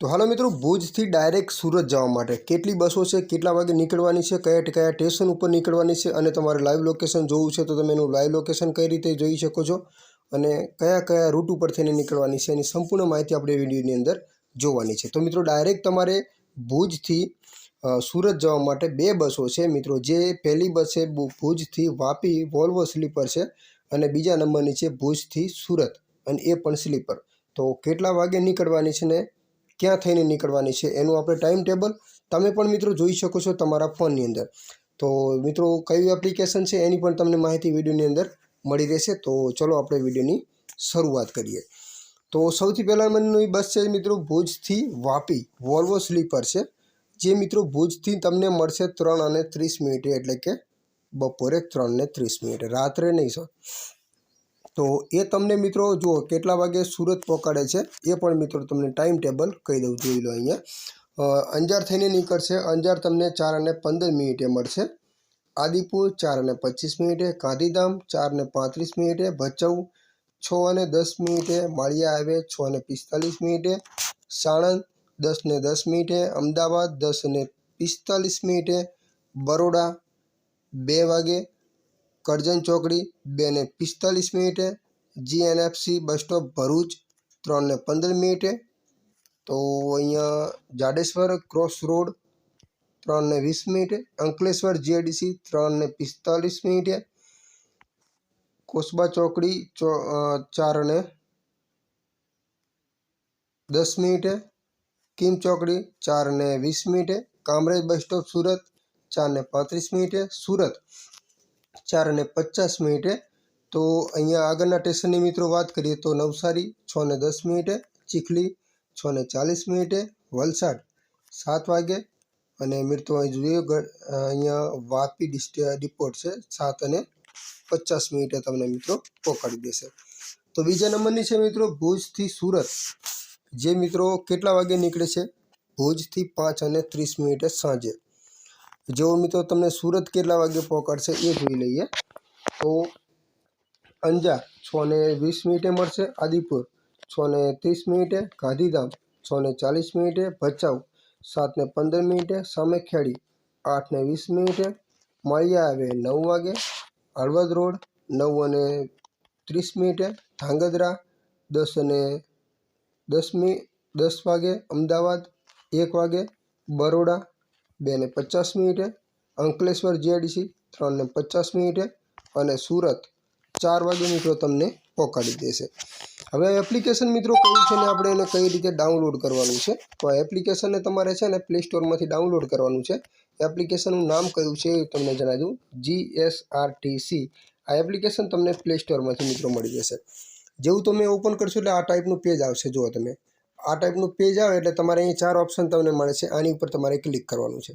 तो हालो मित्रों, भुजथी डायरेक्ट सूरत जवा माटे केटली बसों है, केटला वागे निकळवानी छे, कया कया स्टेशन पर निकळवानी छे अने तमारे लाइव लोकेशन जोवुं छे तो तमे एनुं लाइव लोकेशन कई रीते जोई शको छो अने कया कया रूट पर थईने निकळवानी छे एनी संपूर्ण माहिती आपणे विडियोनी अंदर जोवानी छे। तो मित्रों डायरेक्ट तमारे भुजथी सूरत जवा माटे बे बसों छे मित्रों। जे पहली बस है भुजथी वापी वोल्वो स्लीपर छे अने बीजा नंबरनी छे भुजथी सूरत अने ए पण स्लीपर। तो केटला वागे निकळवानी छे ने क्या थईने निकळवानी छे एनुं आपणे टाइम टेबल तमे पण मित्रों जोई शको छो तमारा फोननी अंदर। तो मित्रों कई एप्लिकेशन छे एनी पण तमने माहिती विडियोनी अंदर मळी रहेशे। तो चलो आपणे विडियोनी शरूआत करीए। तो सौथी पहेला नंबरनी बस छे मित्रों भुजथी वापी वोल्वो स्लीपर छे, जे मित्रों भुजथी तमने मळशे 3:30 एटले के बपोरे 3:30 रात्रे नहीं सर। तो ये तमने मित्रों जो केटला वागे सूरत पहोंचाडे छे ए पण मित्रों तमने टाइम टेबल कही दऊं, जोई लो अहींया। अंजार थईने निकळशे, अंजार तमने 4:15 मळशे, आदिपुर 4:25, गांधीधाम 4:35, भचाऊ 6:10, माळिया हाईवे 6:45, साणंद 10:10, अमदावाद 10:45, बरोड़ा 2 वागे, करजन चौकड़ी 2:45, GNFC बस स्टॉप भरूच 3:15। तो अहींया जाडेश्वर क्रॉस रोड 3:20, अंकलेश्वर GIDC 3:45, कोसबा चौकड़ी 4:10, किम चौकड़ी 4:20, कामरेज बस स्टॉप सूरत 4:35, सूरत 4:50। तो अहींया आगळना स्टेशननी मित्रों बात करिए तो नवसारी 6:10, चीखली 6:40, वलसाड 7 वागे अने मित्रों अहींया वापी डिपोट छे 7:50 तमने मित्रों पहोंचाडी देशे। तो बीजा नंबरनी छे मित्रों भुजथी सूरत, जे मित्रों केटला वागे निकळे छे भुजथी 5:30 सांजे। जो मित्रों तमने सूरत केटला वागे पहोंचाडशे ए जोई लईए। तो अंजार 6:20 मळशे, आदिपुर 6:30, गांधीधाम 6:40, भचाऊ 7:15, सामेख्याड़ी 8:20, माळिया हाईवे 9 वागे, हળવદ रोड 9:30, धांगध्रा 10:10 वागे, अमदावाद 1 वागे, बरोड़ा 2:50, अंकलेश्वर GIDC 3:50 અને सूरत 4 वागे मित्रों तमने पहोंचाडी देशे। हवे एप्लिकेशन मित्रों कई छे ने आपणे एने कई रीते डाउनलॉड करवानुं छे। तो आ एप्लिकेशन ने तमारे छे ने प्ले स्टोर मांथी डाउनलॉड करवानुं छे। एप्लिकेशननुं नाम कयुं छे ए तमने जणावी दऊं, GSRTC। आ एप्लिकेशन तमने प्ले स्टोर मांथी मित्रों मळी जशे। जेवुं तमे ओपन करशो એટલે આ टाइपनुं पेज आवशे। जो तमे आ टाइपनुं पेज आवे એટલે तमारे અહીં 4 ऑप्शन तमने मळे छे, आनी उपर तमारे क्लिक करवानुं छे।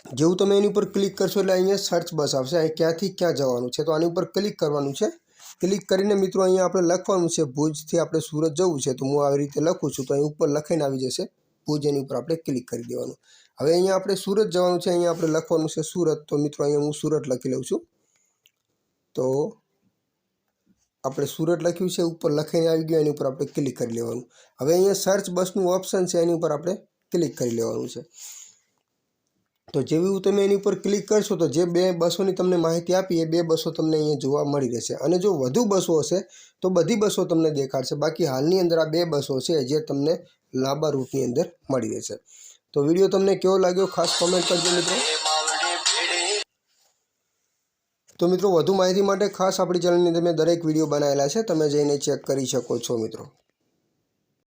जेवुं तमे एनी पर क्लिक करशो એટલે अहींया सर्च बस आवशे, અહીં ક્યાંથી ક્યાં જવાનું છે। તો આની ઉપર ક્લિક કરવાનું છે। ક્લિક કરીને મિત્રો અહીંયા આપણે લખવાનું છે ભુજથી આપણે સુરત જવું છે। તો હું આવી રીતે લખું છું તો અહીં ઉપર લખાઈને આવી જશે ભુજ, એની ઉપર આપણે ક્લિક કરી દેવાનું। હવે અહીંયા આપણે સુરત જવાનું છે, અહીંયા આપણે લખવાનું છે સુરત। તો મિત્રો અહીંયા હું સુરત લખી લઉં છું। તો આપણે સુરત લખ્યું છે, ઉપર લખાઈને આવી ગયું, એની ઉપર આપણે ક્લિક કરી લેવાનું। હવે અહીંયા સર્ચ બસનું ઓપ્શન છે, એની ઉપર આપણે ક્લિક કરી લેવાનું છે। तो जेवुं तमे एनी पर क्लिक करशो तो जे बे बसोनी तमने माहिती आपी ए बे बसो तमने अहींया जोवा मळी रहेशे। अने जो वधु बसो हशे तो बधी बसो तमने देखाडशे। बाकी हालनी अंदर आ बे बसो छे जे तमने लांबा रूटनी अंदर मळी रहेशे। तो विडियो तमने केवो लाग्यो खास कमेंट करजो मित्रों। तो मित्रों वधु माहिती माटे खास आपणी चेनलनी अंदर मैं दरेक विडियो बनावेला छे, तमे जईने चेक करी शको छो मित्रों।